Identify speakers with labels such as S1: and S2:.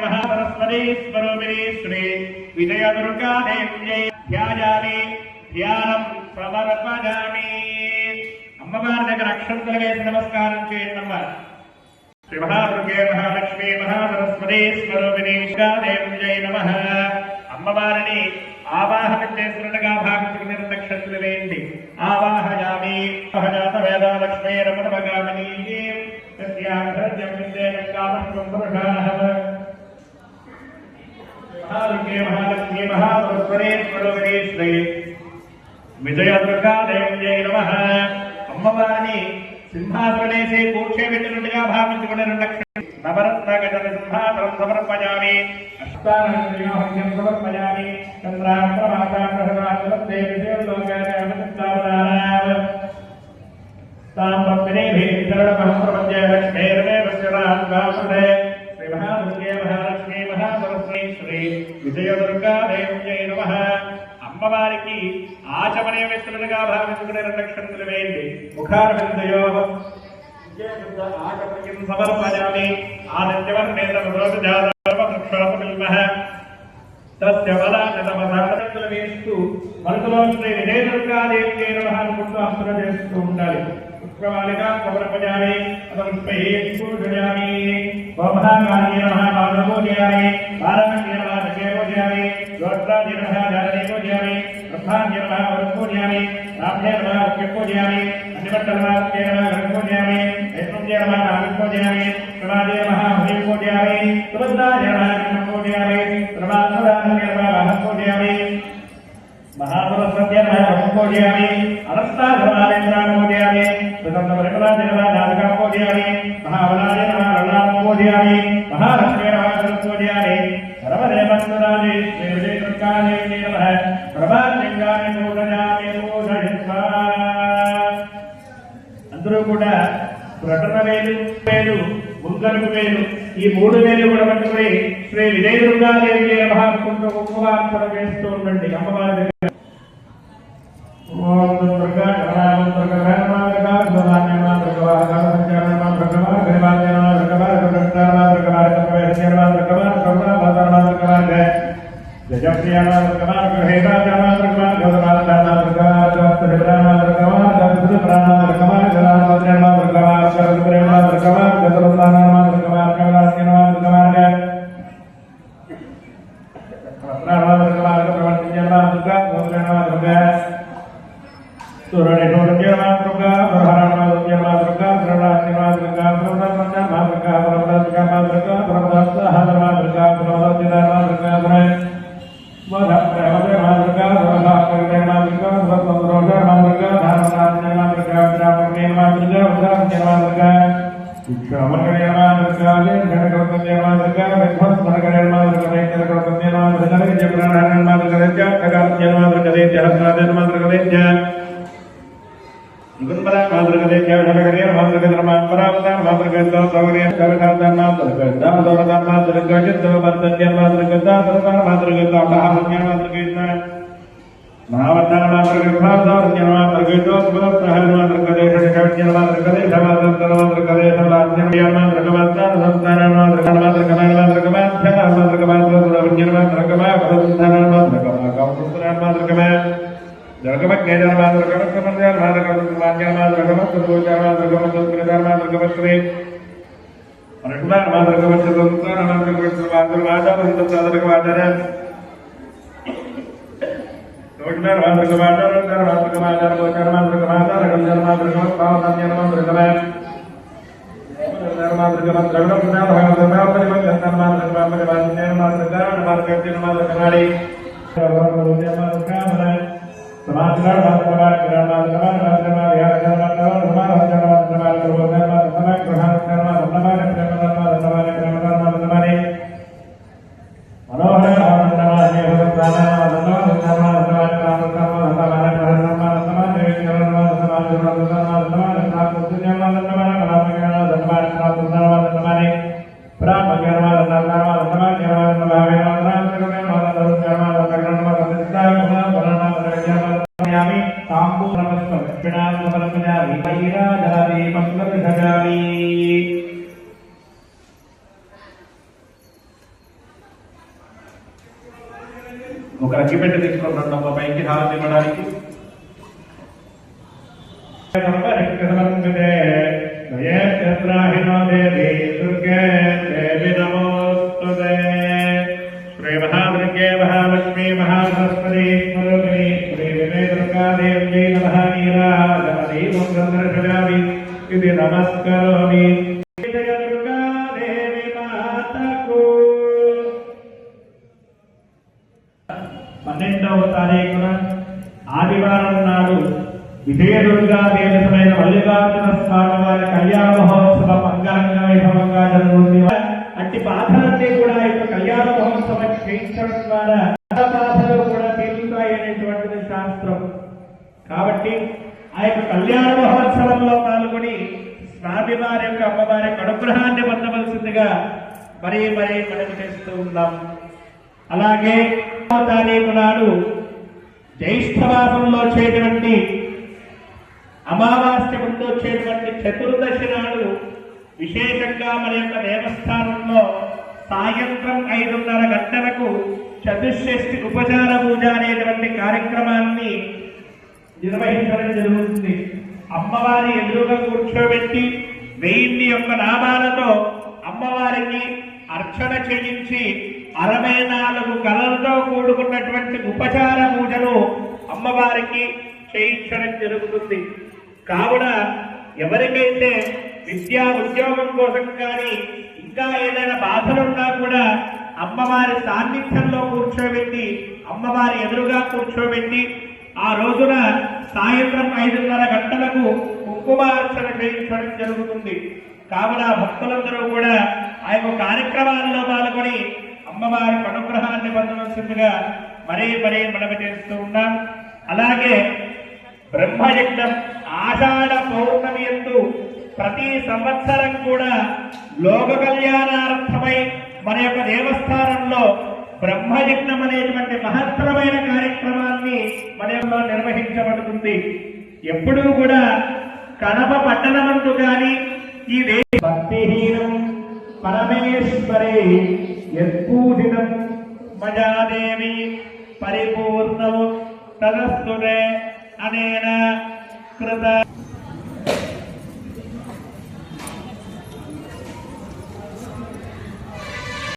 S1: महासरस्वती स्वरूपिणी श्री विजय दुर्गा देव्यै ध्यायामि ध्यानं समर्पयामि అమ్మవారి దగ్గర అక్షంతలు వేసి నమస్కారం చేయండి. శ్రీ మహాదుర్గే మహాలక్ష్మీ మహాసరస్వతి స్వరూపిణీ దేవ్యై నమః. అమ్మవారిని ఆవాహనం చేస్తున్నట్టుగా భావించుకుని నక్షత్రాలు వేయండి. ఆవాహయామి సహజాత వేద లక్ష్మీ రమణమగామినీ మహాదుర్గే మహాలక్ష్మీ మహాసరస్వతి స్వరూపిణీ శ్రీ విజయ దుర్గా దేవ్యై నమః. అమ్మవారిని సింహాసనేసి కూర్చోబెట్టినట్టుగా భావించుకునే నవరత్న గజన సింహాసనం సమర్పయామి. అష్టానహ్యం సమర్పయామి. చంద్రాంతమాతాంతేభ్యో శ్రీ మహాదుర్గే మహాలక్ష్మీ మహాసరస్వతి శ్రీ విజయ దుర్గా దేవ్యై నమః. అమ్మవారికి ఆచమనే మిత్రులుగా భావించుకునే నక్షత్రాలు వేయండి. ముఖారవిందయో ఆచమయం సమర్పయామి. ఆదిత్యవర్ణేతమోజాతమక్షోపమిల్మః తస్య బలాన్నతమసాక్షత్రులు వేస్తూ మనసులో శ్రీ విజయ దుర్గా దేవ్యై నమః అనుకుంటూ అర్చన చేస్తూ ఉండాలి. పుష్పమాలికా సమర్పయామి. పూజయామి. ఓమహాకాళీ నమః పాదపూజయామి. బాలాకాళీ నమః పూజయామి. గోత్రాజీ నమః జాతనే పూజయామి. బ్రహ్మాజీ నమః పూజయామి. రాభ్యే నమః పూజయామి. అన్నివట్టల నమః పూజయామి. వైష్ణవ్యే నమః పూజయామి. సమాజే నమః పూజయామి. సుభద్రాజీ నమః పూజయామి. ప్రమాదరాజే నమః పూజయామి. మహాసరస్వత్యే నమః పూజయామి. అనస్తాధరాలేంద్రాన్ పూజయామి. సుగంధపరిమళాజీ నమః నాదకాం పూజయామి. మహాబలాజీ నమః రణాం పూజయామి. మహాలక్ష్మీ నమః పూజయామి. సర్వదేవస్వరాజే శ్రీ విజయ దుర్గా దేవ్యై నమః. ప్రభాలింగాన్ని పూజయామి. పూజయిత్వా అందరూ కూడా ప్రకటన వేలు ముందరకు వేలు ఈ 3 వేలు కూడా పట్టుకుని శ్రీ విజయ దుర్గా దేవ్యై నమః అనుకుంటూ ఉపవాసన చేస్తూ ఉండండి అమ్మవారి దగ్గర. ఓం దుర్గా గణాం దుర్గా గణమార్గా దుర్గాన్యమా దుర్గా గణాంజనమా దుర్గా గణాంజనమా దుర్గా దుర్గాన్యమా దుర్గా దుర్గాన్యమా దుర్గా దుర్గా దుర్గా జయప్రియమా దుర్గా గ్రహేతాజమా దుర్గా గౌరవాదానా దుర్గా దుర్గానా దుర్గా దుర్గానా దుర్గా గణాంజనమా దుర్గా దుర్గానా దుర్గా గౌరవాదానా దుర్గా గౌరవాదానా దుర్గా వస్త్రానా దుర్గా ప్రవర్తించమా దుర్గా గౌరవానా దుర్గా సురణేశ్వరజమా దుర్గా ప్రహరణమా దుర్గా దుర్గా ప్రణామా దుర్గా ప్రణామా దుర్గా ప్రణామా దుర్గా ప్రణామా దుర్గా ప్రణామా దుర్గా మధప్రవదమా దుర్గా దుర్గాకర్ణమా దుర్గా సత్సంరోషమా దుర్గా ధారణాజమా దుర్గా విరామణేమా దుర్గా ఉదాహరణమా దుర్గా విశ్వమర్గణేమా దుర్గా జనకర్తన్యమా దుర్గా విధ్వంసనకరణమా దుర్గా జనకర్తన్యమా దుర్గా జప్రణారణమా దుర్గా జగత్యమా దుర్గా జహస్నాదనమా దుర్గా గుణబల మాతృగదే కేవలగరే మాతృగధర్మ పరావత మాతృగద సౌర్య కరకాదన మాతృగద దౌరద మాతృగద వర్తన్య మాతృగద సర్వ మాతృగద మహాపుణ్య మాతృగద మహావతార మాతృగద దౌర్య మాతృగద సుభద్రహ మాతృగద షడ్య మాతృగద సమాదంతర మాతృగద సలాజ్ఞ మాతృగద సంతాన మాతృగద మాతృగద మాతృగద ధ్యాన మాతృగద మాతృగద మాతృగద భరతధన మాతృగద గౌరవ మాతృగద జగమజ్ఞాన మాతృగద కమర్యాల మాతృగద మాజ్ఞాన మాతృగద పూజా మాతృగద సంస్కృత మాతృగద శ్రీ అనుష్మా మాతృగద సంతాన మాతృగద మాతృగద ఆచార సాధక ఆచార రోడ్మేర మాతృగద ఆచార మాతృగద ఆచార పూజా మాతృగద ఆచార గంజన మాతృగద పావన మాతృగద మాతృగద ద్రవిడ పుణ్య భగవంత పరిమళ మాతృగద పరిమళ మాతృగద మాతృగద మాతృగనాడి మాతృగద సమాచార మాత్రమా గ్రామాంతరమా మాత్రమా వ్యాకరణమా సమాచార మాత్రమా గ్రహణమా సమాచార గ్రహణమా సమాచార ప్రేమమా సమాచార ప్రేమమా సమాచార మనోహర ఆనందమా దేవతానా మనోహరమా సమాచార సమాచార గ్రహణమా సమాచార గ్రహణమా సమాచార సమాచార పుణ్యమా సమాచార సమాచార సమాచార సమాచార ప్రాపజ్ఞమా సమాచార సమాచార సమాచార అగ్గిపెట్టె తీసుకున్నాడు అమ్మ పైకి హారతి ఇవ్వడానికి. శ్రీ మహాదుర్గే మహాలక్ష్మీ మహాసరస్వతి స్వరూపిణి శ్రీ విజయ దుర్గాదేవ్యై నమః నీరాజనదీపం సందర్శయామి ఇది నమస్కరోమి. విజయ దుర్గాదేవి మాతకు 12వ తారీఖున ఆదివారం నాడు విజయదుర్గాదేవి సమేత మల్లికార్జున స్వామి వారి కళ్యాణ మహోత్సవం అంగరంగ వైభవంగా జరుగుతుంది. అట్టి బాధలన్నీ కూడా ఈ కళ్యాణ మహోత్సవం చేయించడం ద్వారా బాధలు కూడా తీరుతాయి అనేటువంటిది శాస్త్రం. కాబట్టి ఆ యొక్క కళ్యాణ మహోత్సవంలో పాల్గొని స్వామి వారి యొక్క అమ్మవారి యొక్క అనుగ్రహాన్ని పొందవలసిందిగా మరీ మనవి చేస్తూ ఉన్నాం. అలాగే తారీఖు నాడు జ్యేష్ఠమాసంలో వచ్చేటువంటి అమావాస్య ముందు వచ్చేటువంటి చతుర్దశి నాడు విశేషంగా మన యొక్క దేవస్థానంలో సాయంత్రం 5:30 గంటలకు చతుషష్ఠి ఉపచార పూజ అనేటువంటి కార్యక్రమాన్ని నిర్వహించడం జరుగుతుంది. అమ్మవారి ఎదురుగా కూర్చోబెట్టి 1000 యొక్క నామాలతో అమ్మవారికి అర్చన చేయించి 64 కళలతో కూడుకున్నటువంటి ఉపచార పూజను అమ్మవారికి చేయించడం జరుగుతుంది. కావున ఎవరికైతే విద్యా ఉద్యోగం కోసం కానీ ఇంకా ఏదైనా బాధలున్నా కూడా అమ్మవారి సాన్నిధ్యంలో కూర్చోబెట్టి అమ్మవారి ఎదురుగా కూర్చోబెట్టి ఆ రోజున సాయంత్రం 5:30 గంటలకు కుంకుమార్చన చేయించడం జరుగుతుంది. కావున భక్తులందరూ కూడా ఆ యొక్క కార్యక్రమాల్లో పాల్గొని అమ్మవారి అనుగ్రహాన్ని పొందవలసిందిగా మరీ మనవి చేస్తూ ఉన్నాం. అలాగే బ్రహ్మయజ్ఞం ఆషాఢ పౌర్ణమి యందు ప్రతి సంవత్సరం కూడా లోక కళ్యాణార్థమై మన యొక్క దేవస్థానంలో బ్రహ్మయజ్ఞం అనేటువంటి మహత్తరమైన కార్యక్రమాన్ని మన యొక్క నిర్వహించబడుతుంది. ఎప్పుడూ కూడా కడప పట్టణమంటూ కానీ ఈ భక్తిహీనం పరమేశ్వరే యత్పూజితం మజాదేవి పరిపూర్ణము తదస్తుదే అనేన కృత